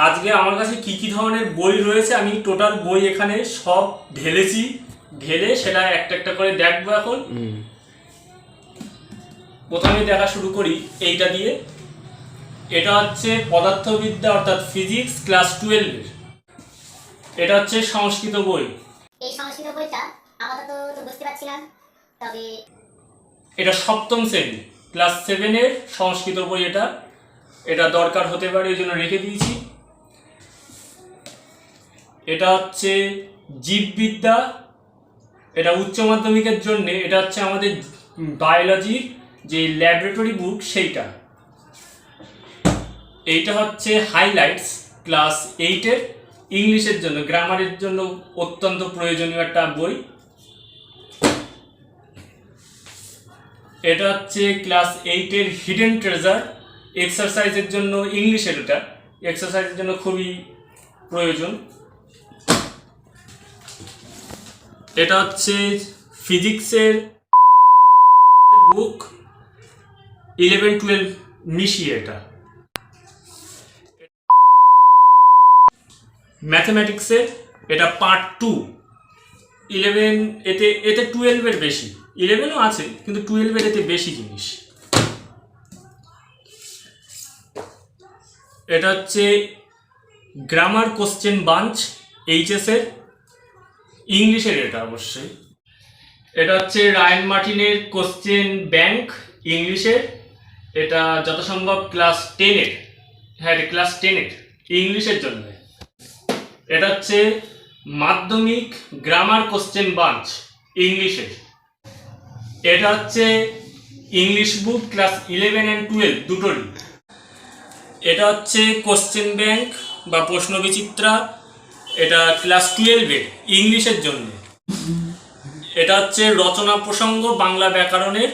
আজকে আমার কাছে কি কি ধরনের বই রয়েছে আমি টোটাল বই এখানে সব ঢেলেছি, ঢেলে সেটা একটা একটা করে দেখবো এখন। প্রথমে দেখা শুরু করি এইটা দিয়ে। এটা হচ্ছে পদার্থবিদ্যা অর্থাৎ ফিজিক্স ক্লাস 12 এর। এটা হচ্ছে সংস্কৃত বই। এই সংস্কৃত বইটা আপাতত তো বুঝতে পারছি না, তবে এটা সপ্তম শ্রেণী ক্লাস 7 এর সংস্কৃত বই। এটা এটা দরকার হতে পারে এই জন্য রেখে দিয়েছি। এটা হচ্ছে জীববিদ্যা, এটা উচ্চ মাধ্যমিকের জন্য। এটা হচ্ছে আমাদের বায়োলজির যে ল্যাবরেটরি বুক সেইটা। এইটা হচ্ছে হাইলাইটস ক্লাস 8 এর ইংলিশের জন্য, গ্রামারের জন্য অত্যন্ত প্রয়োজনীয় একটা বই। এটা হচ্ছে ক্লাস 8 এর হিডেন ট্রেজার, এক্সারসাইজের জন্য ইংলিশের। এটা এক্সারসাইজের জন্য খুবই প্রয়োজন। এটা হচ্ছে ফিজিক্সের বুক 11-12 মিশিয়ে। এটা ম্যাথমেটিক্সের, এটা পার্ট 2 11। এতে 12 এর বেশি, 11ও আছে কিন্তু 12 এর এতে বেশি জিনিস। এটা হচ্ছে গ্রামার কোশ্চেন বাঞ্চ এইচএস এর, ইংলিশের এটা অবশ্যই। এটা হচ্ছে রায়ান মার্টিনের কোশ্চেন ব্যাংক ইংলিশের। এটা যত সম্ভব ক্লাস 10 এর। হ্যাঁ, এটা ক্লাস 10 এর ইংলিশের জন্য। এটা হচ্ছে মাধ্যমিক গ্রামার কোশ্চেন বাঞ্চ ইংলিশের। এটা হচ্ছে ইংলিশ বুক ক্লাস 11 and 12 দুটোরই। এটা হচ্ছে কোশ্চেন ব্যাংক বা প্রশ্ন বিচিত্রা, এটা ক্লাস 12 এর ইংলিশের জন্য। এটা হচ্ছে রচনা প্রসঙ্গ বাংলা ব্যাকরণের।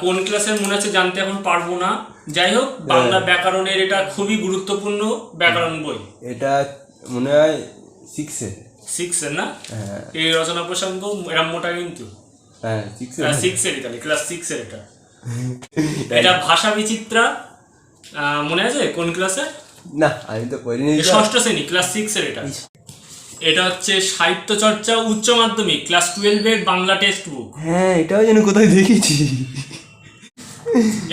কোন ক্লাসের মনে আছে জানতে এখন পারবো না, যাই হোক বাংলা ব্যাকরণের এটা খুবই গুরুত্বপূর্ণ ব্যাকরণ বই। এটা মনে হয় 6 এর না? এই রচনা প্রসঙ্গ এরা মোটা কিন্তু 6 এর, তাহলে ক্লাস 6 এর। এটা এটা ভাষা বিচিত্রা, মনে আছে কোন ক্লাসে? না, আমি তো পড়িনি। ষষ্ঠ শ্রেণী ক্লাস 6 এর। এটা এটা হচ্ছে সাহিত্য চর্চা উচ্চ মাধ্যমিক ক্লাস 12 এর বাংলা টেক্সট বুক। হ্যাঁ, এটাও যেন কোথায় দেখেছি।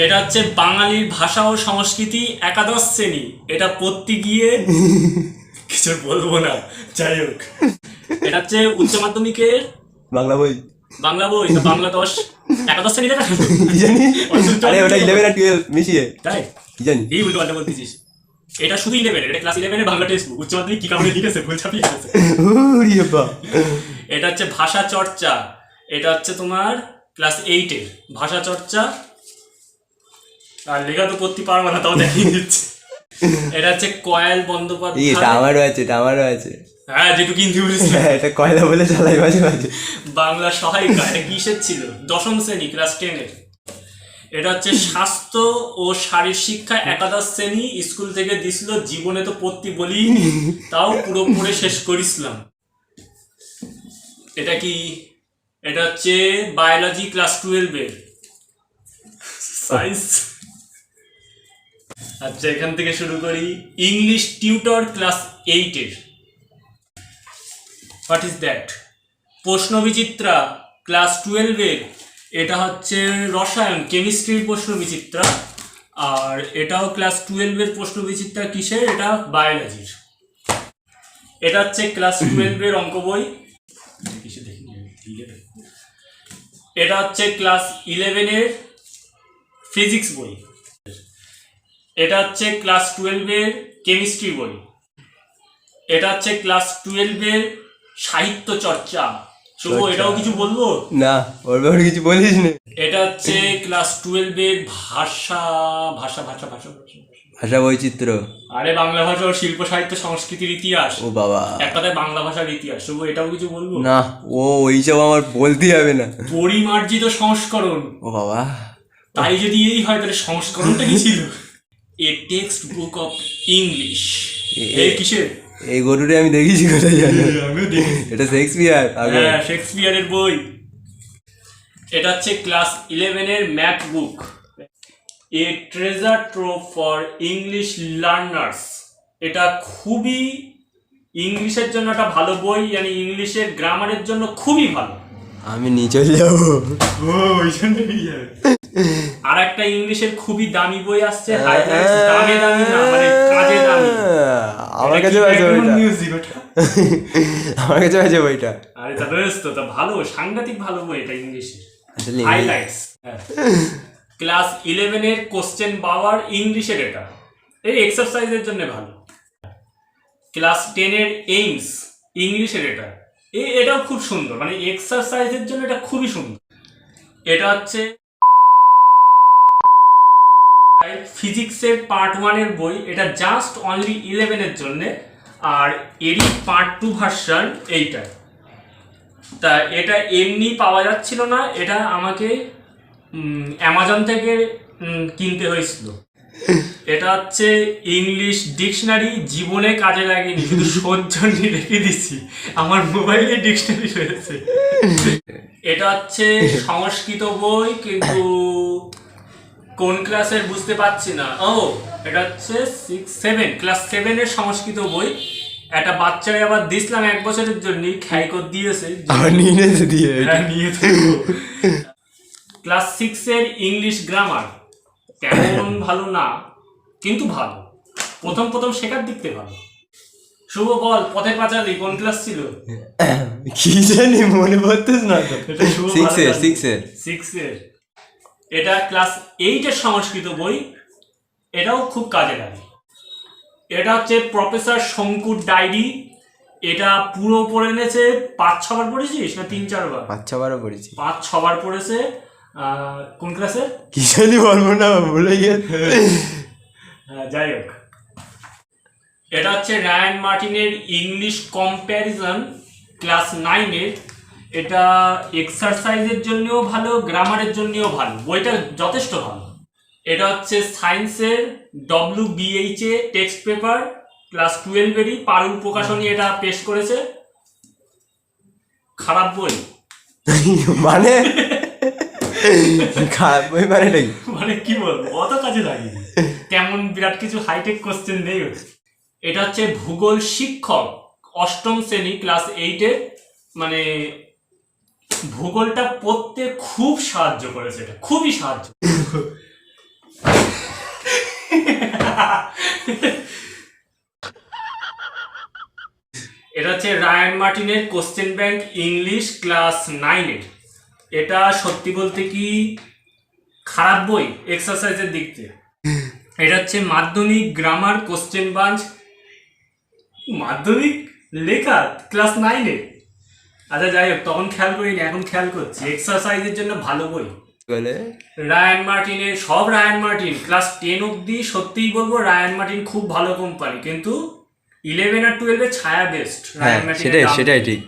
এটা হচ্ছে বাঙালির ভাষা ও সংস্কৃতি একাদশ শ্রেণী। এটা পড়তে গিয়ে কিছু বলবো না, যাই হোক। এটা হচ্ছে উচ্চ মাধ্যমিকের বাংলা বই, বাংলা বই। বাংলা 10 একাদশ শ্রেণী দেখা কি জানি। আরে ওটা 11 আর 12 মিশিয়ে, তাই কি জানি। এই উল্টো পাল্টা বলতেছিস। এটা শুধু 11 এটা ক্লাস 11 এর বাংলা টেক্সট বুক। উচ্চ মাধ্যমিক কি কারণে লিখেছে ভুল ছাপিয়ে গেছে। ওরে বাবা। এটা হচ্ছে ভাষা চর্চা, এটা হচ্ছে তোমার ক্লাস 8 এর ভাষা চর্চা। আর লেখা তো পড়তে পারবো না, তাও দেখিয়ে দিচ্ছে। এটা হচ্ছে কয়াল বন্দ্যোপাধ্যায়। এটা আমারও আছে, এটা আমারও আছে। হ্যাঁ, যেটুকু কিনতে বলেছি। এটা কয়লা বলে চালাই মাঝে মাঝে। বাংলা সহায়িকা, এটা কিসের ছিল? দশম শ্রেণী ক্লাস 10 এর। এটা হচ্ছে স্বাস্থ্য ও শারীর শিক্ষা একাদশ শ্রেণী, স্কুল থেকে দিছিল। জীবনে তো পড়তে বলিনি, তাও পুরো পড়ে শেষ করেছিলাম। এটা কি? এটা হচ্ছে বায়োলজি ক্লাস 12 এর সায়েন্স। আচ্ছা, এখান থেকে শুরু করি। ইংলিশ টিউটর ক্লাস 8 এর। What is that? প্রশ্ন বিচিত্রা ক্লাস 12 এর। এটা হচ্ছে রসায়ন কেমিস্ট্রির প্রশ্ন বিচিত্রা। আর এটাও ক্লাস 12 এর প্রশ্ন বিচিত্রা। কিসের? এটা বায়োলজির। এটা হচ্ছে ক্লাস 12 এর অঙ্ক বই। এটা হচ্ছে ক্লাস 11 এর ফিজিক্স বই। এটা হচ্ছে ক্লাস 12 এর কেমিস্ট্রি বই। এটা হচ্ছে ক্লাস 12 এর সাহিত্য চর্চা। শুভ, এটাও কিছু বলবো না, ওর ব্যাপারে কিছু বলিস না। এটা হচ্ছে ক্লাস 12 এর ভাষা ভাষা ভাষা ভাষা ভাষা বৈচিত্র্য। আরে বাংলা ভাষা ও শিল্প সাহিত্য সংস্কৃতির ইতিহাস। ও বাবা, এক কথায় বাংলা ভাষার ইতিহাস। শুভ, এটাও কিছু বলবো না, ওইসব আমার বলতে হবে না। পরিমার্জিত সংস্করণ। ও বাবা, তাই যদি এই হয় তাহলে সংস্করণটা কি ছিল? এ টেক্সট বুক অফ ইংলিশ। এই কিসের? এই গরুরে আমি দেখেছি কোথায় জানো? এটা শেক্সপিয়ার। হ্যাঁ, শেক্সপিয়ারের বই। এটা হচ্ছে ক্লাস 11 এর math book, a treasure trove for English learners. এটা খুবই ইংলিশের জন্য একটা ভালো বই, মানে ইংলিশের গ্রামারের জন্য খুবই ভালো। আমি নিয়ে চলে যাবো। আর একটা ইংলিশের খুবই দামি বই আসছে, হাইলাইটস, দামে দামি না মানে কাজে দামি। আমার কাছে আছে বইটা, আমার কাছে আছে বইটা। আরে তা রয়েছে তো, তা ভালো, সাংঘাতিক ভালো বই এটা ইংলিশের, আসলে হাইলাইটস। ক্লাস 11 এর কোশ্চেন পাওয়ার ইংলিশের, এটা এই এক্সারসাইজের জন্য ভালো। ক্লাস 10 এর এইমস ইংলিশের, এটাও খুব সুন্দর, মানে এক্সারসাইজের জন্য এটা খুবই সুন্দর। এটা হচ্ছে ফিজিক্সের পার্ট 1 এর বই, এটা জাস্ট অনলি 11 এর জন্য, আর এরই পার্ট 2 ভার্সন এইটা। তা এটা এমনি পাওয়া যাচ্ছিল না, এটা আমাকে অ্যামাজন থেকে কিনতে হয়েছিল। এটা হচ্ছে ইংলিশ ডিকশনারি, জীবনে কাজে লাগেনি, শুধু সৌজন্যে রেখে দিছি, আমার মোবাইলে ডিকশনারি রয়েছে। এটা হচ্ছে সংস্কৃত বই, কিন্তু কোন ক্লাসের বুঝতে পারছি না। ও এটা হচ্ছে 6-7 ক্লাস 7 এর সংস্কৃত বই। একটা বাচ্চারে আবার দিছিলাম 1 বছরের জন্য, খাই করে দিয়েছে, ক্লাস 6 এর ইংলিশ গ্রামার তেমন ভালো না, কিন্তু ভালো, প্রথম প্রথম শেখার দিক থেকে ভালো। শুভ বল, পথের পাঁচালী কোন ক্লাস ছিল? কি জানি, মনে পড়তেছ না তো। 6 এর। এটা ক্লাস 8 এর সংস্কৃত বই, এটাও খুব কাজে লাগে। এটা হচ্ছে প্রফেসর শঙ্কুর ডায়েরি, এটা পুরো পড়ে এনেছে। 5-6 বার পড়েছিস না 3-4 বার? 5-6 বারও পড়েছি। 5-6 বার পড়েছে। কোন ক্লাসে? কি জানি বলবো না, ভুলে গেছে। যাই হোক, এটা হচ্ছে রায়ান মার্টিনের ইংলিশ কম্প্যারিজন ক্লাস 9 এর। এটা এক্সারসাইজের জন্যও ভালো, গ্রামারের জন্যও ভালো, বইটা যথেষ্ট ভালো। এটা হচ্ছে সায়েন্সের WBHA টেক্সট পেপার ক্লাস 12 এরই, পারুল প্রকাশনী এটা পেশ করেছে। খারাপ বই মানে খারাপ বই মানে নাকি, মানে কি বলবো, অত কাজে লাগেনি, তেমন বিরাট কিছু হাইটেক কোশ্চেন নেই। এটা হচ্ছে ভূগোল শিক্ষক 8ম শ্রেণী ক্লাস 8 এর, মানে ভূগোলটা পড়তে খুব সাহায্য করেছে, এটা খুবই সাহায্য। এটা হচ্ছে রায়ান মার্টিনের কোশ্চেন ব্যাংক ইংলিশ ক্লাস 9 এর। এটা সত্যি বলতে কি খারাপ বই এক্সারসাইজের দিক থেকে। এটা হচ্ছে মাধ্যমিক গ্রামার কোশ্চেন বাঞ্চ, মাধ্যমিক লেখা ক্লাস 9 এ। আচ্ছা যাই হোক, তখন খেয়াল করিনি, এখন খেয়াল করছি, এক্সারসাইজের জন্য ভালো বই। রায়ান মার্টিনের, সব রায়ান মার্টিন ক্লাস 10 অব্দি সত্যিই বলবো রায়ান মার্টিন খুব ভালো কোম্পানি, কিন্তু 11 আর 12 এর ছায়া বেস্ট রায়ান মার্টিন, সেটাই ঠিক।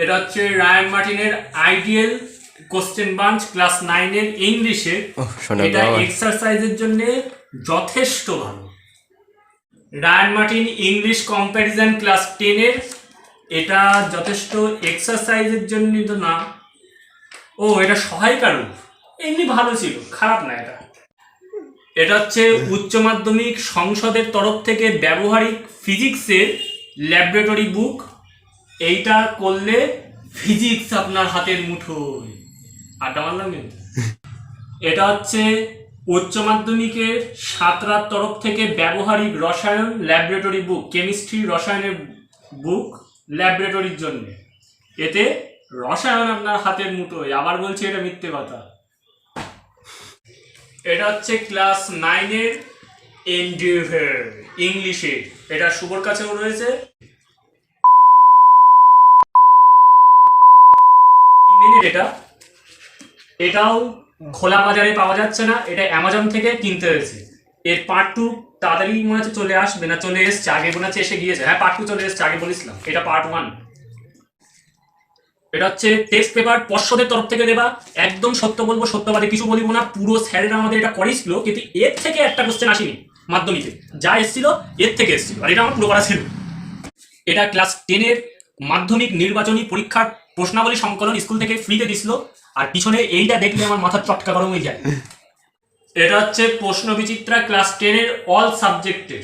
এটা হচ্ছে রায়ান মার্টিনের আইডিয়াল কোশ্চেন বাঞ্চ ক্লাস 9 এর ইংলিশে, এটা এক্সারসাইজের জন্য যথেষ্ট ভালো। Ryan Martin English comparison class 10 এর, এটা যথেষ্ট এক্সারসাইজের জন্য তো না, ও এটা সহায়িকার, এমনি ভালো ছিল, খারাপ না এটা। এটা হচ্ছে উচ্চ মাধ্যমিক সংসদের তরফ থেকে ব্যবহারিক ফিজিক্সের ল্যাবরেটরি বুক, এইটা করলে ফিজিক্স আপনার হাতের মুঠোয়, আড্ডা মারলাম কিন্তু। এটা হচ্ছে উচ্চ মাধ্যমিকের সাঁতরার তরফ থেকে ব্যবহারিক রসায়ন ল্যাবরেটরি বুক, কেমিস্ট্রি রসায়নের বুক ল্যাবরেটরির জন্য, এতে রসায়ন আপনার হাতের মুঠোয়, আবার বলছি এটা মিথ্যে কথা। এটা হচ্ছে ক্লাস 9 এর এন্ডিভার ইংলিশে, এটা শুভর কাছেও রয়েছে। এটাও খোলা বাজারে পাওয়া যাচ্ছে না, এটা অ্যামাজন থেকে কিনতে হয়েছে। এর পার্ট 2 তাড়াতাড়ি মনে হচ্ছে চলে আসবে, না চলে এসছে, আগে মনে হচ্ছে এসে গিয়েছে। হ্যাঁ, পার্ট 2 চলে এসছে, আগে বলেছিলাম, এটা পার্ট 1। এটা হচ্ছে টেক্সট পেপার পর্ষদের তরফ থেকে দেওয়া, একদম সত্য বলবো, সত্যবাদী কিছু বলবো না, পুরো স্যারেরা আমাদের এটা করেছিল, কিন্তু এর থেকে একটা কোশ্চেন আসেনি মাধ্যমিকে, যা এসেছিল এর থেকে এসেছিল, আর এটা আমার পুরো করা ছিল। এটা ক্লাস 10 এর মাধ্যমিক নির্বাচনী পরীক্ষার প্রশ্নাবলী সংকলন স্কুল থেকে ফ্রিতে দিছিল, আর পিছনে এইটা দেখলে আমার মাথা চটকা গরম হয়ে যায়। এটা হচ্ছে প্রশ্ন বিচিত্রা ক্লাস 10 এর অল সাবজেক্টের,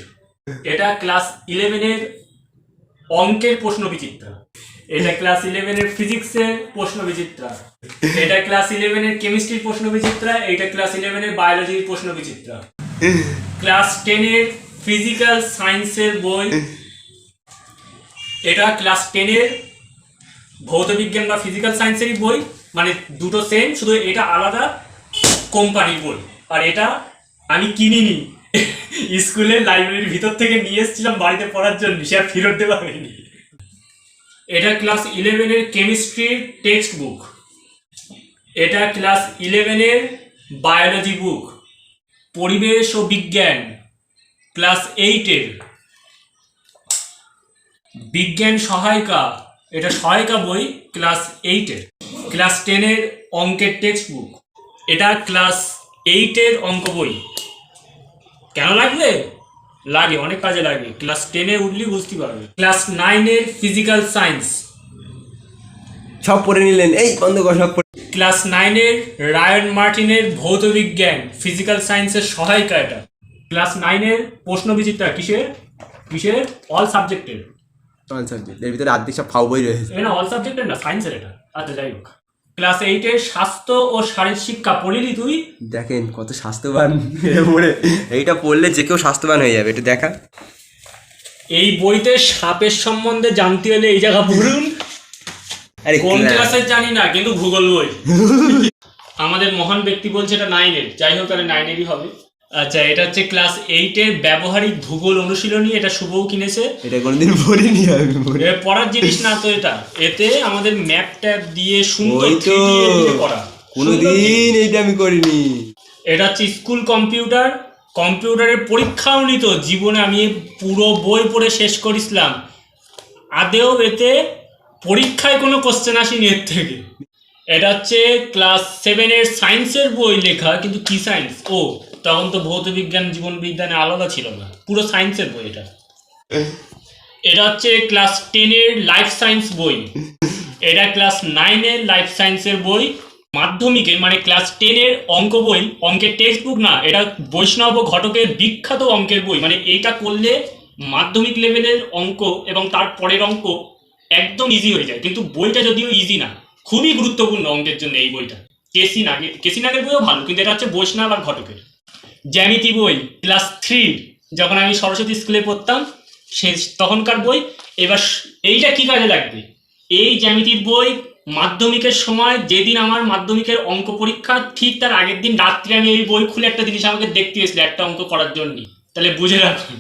এটা ক্লাস 11-এর অঙ্কের প্রশ্ন বিচিত্রা। এটা ক্লাস 11-এর ফিজিক্সের প্রশ্ন বিচিত্রা। এটা ক্লাস 11-এর কেমিস্ট্রির প্রশ্ন বিচিত্রা। এটা ক্লাস 11-এর বায়োলজির প্রশ্ন বিচিত্রা। ক্লাস 10-এর ফিজিক্যাল সায়েন্সের বই। এটা ক্লাস 10-এর ভৌতবিজ্ঞান বা ফিজিক্যাল সায়েন্সেরই বই, মানে দুটো সেম, শুধু এটা আলাদা কোম্পানির বই। আর এটা আমি কিনিনি, স্কুলের লাইব্রেরির ভিতর থেকে নিয়ে এসেছিলাম বাড়িতে পড়ার জন্য, সে আর ফেরত দেওয়া হয়নি। এটা ক্লাস 11-এর কেমিস্ট্রির টেক্সট বুক। এটা ক্লাস 11-এর বায়োলজি বুক। পরিবেশ ও বিজ্ঞান ক্লাস 8-এর। বিজ্ঞান সহায়িকা, এটা সহায়িকা বই ক্লাস 8-এর। ক্লাস 10-এর অঙ্কের টেক্সট বুক। এটা ক্লাস 8-এর অঙ্ক বই। কেন লাগবে? লাগে, অনেক কাজে লাগে। ক্লাস 10-এ উঠলি বুঝতে পারবে। ক্লাস 9-এর ফিজিক্যাল সায়েন্স। সব পড়ে নিলেন, এই বন্ধ কর সব পড়ে। ক্লাস 9-এর রায়ন মার্টিনের ভৌতবিজ্ঞান ফিজিক্যাল সায়েন্সের সহায়িকা এটা। ক্লাস 9-এর প্রশ্ন বিচিত্রা কিসের? অল সাবজেক্টের। অল সাবজেক্ট এর ভিতরে আর্ধেক সব ফাউ বই রয়েছে। না, অল সাবজেক্টের না, সায়েন্সের এটা। আচ্ছা, যাই হোক। ক্লাস 8-এর স্বাস্থ্য ও শারীর শিক্ষা পড়িলি তুই? দেখেন কত স্বাস্থ্যবান পড়ে, এইটা পড়লে যে কেউ স্বাস্থ্যবান হয়ে যাবে। এটা দেখা, এই বইতে সাপের সম্বন্ধে জানতে হলে এই জায়গা পড়ুন। আরে কোন ক্লাসের জানি না, কিন্তু ভূগোল বই। আমাদের মহান ব্যক্তি বলছে এটা 9-এর, যাই হোক তাহলে 9-এরই হবে। আচ্ছা, এটা হচ্ছে ক্লাস 8-এর ব্যবহারিক ভূগোল অনুশীলনী। এটা শুভও কিনেছে। এটা কোনোদিন পড়িনি আমি। পড়ার জিনিস না তো এটা, এতে আমাদের ম্যাপ ট্যাপ দিয়ে সুন্দর ওই তো 3D দিয়ে করা। কোনোদিন এইটা আমি করিনি। এটা হচ্ছে স্কুল কম্পিউটার। কম্পিউটারের পরীক্ষাও নিত জীবনে, আমি পুরো বই পড়ে শেষ করেছিলাম। আদেও এতে পরীক্ষায় কোনো কোশ্চেন আসেনি এর থেকে। এটা হচ্ছে ক্লাস 7-এর সায়েন্সের বই লেখা, কিন্তু কি সায়েন্স? ও, তখন তো ভৌতবিজ্ঞান জীবন বিজ্ঞানে আলাদা ছিল না, পুরো সায়েন্সের বই এটা। এটা হচ্ছে ক্লাস 10-এর লাইফ সায়েন্স বই। এটা ক্লাস 9-এর লাইফ সায়েন্সের বই। মাধ্যমিকে মানে ক্লাস 10-এর অঙ্ক বই, অঙ্কের টেক্সট বুক না, এটা বৈষ্ণব ঘটকের বিখ্যাত অঙ্কের বই। মানে এইটা করলে মাধ্যমিক লেভেলের অঙ্ক এবং তার পরের অঙ্ক একদম ইজি হয়ে যায়। কিন্তু বইটা যদিও ইজি না, খুবই গুরুত্বপূর্ণ অঙ্কের জন্য এই বইটা। কেসিনাগের বইও ভালো, কিন্তু এটা হচ্ছে বৈষ্ণব আর ঘটকের। জ্যামিতি বই ক্লাস 3, যখন আমি সরস্বতী স্কুলে পড়তাম সে তখনকার বই। এবার এইটা কি কাজে লাগবে? এই জ্যামিতির বই মাধ্যমিকের সময়, যেদিন আমার মাধ্যমিকের অঙ্ক পরীক্ষা, ঠিক তার আগের দিন রাত্রে আমি এই বই খুলে একটা জিনিস আমাকে দেখতে এসেছিল একটা অঙ্ক করার জন্য। তাহলে বুঝে রাখুন।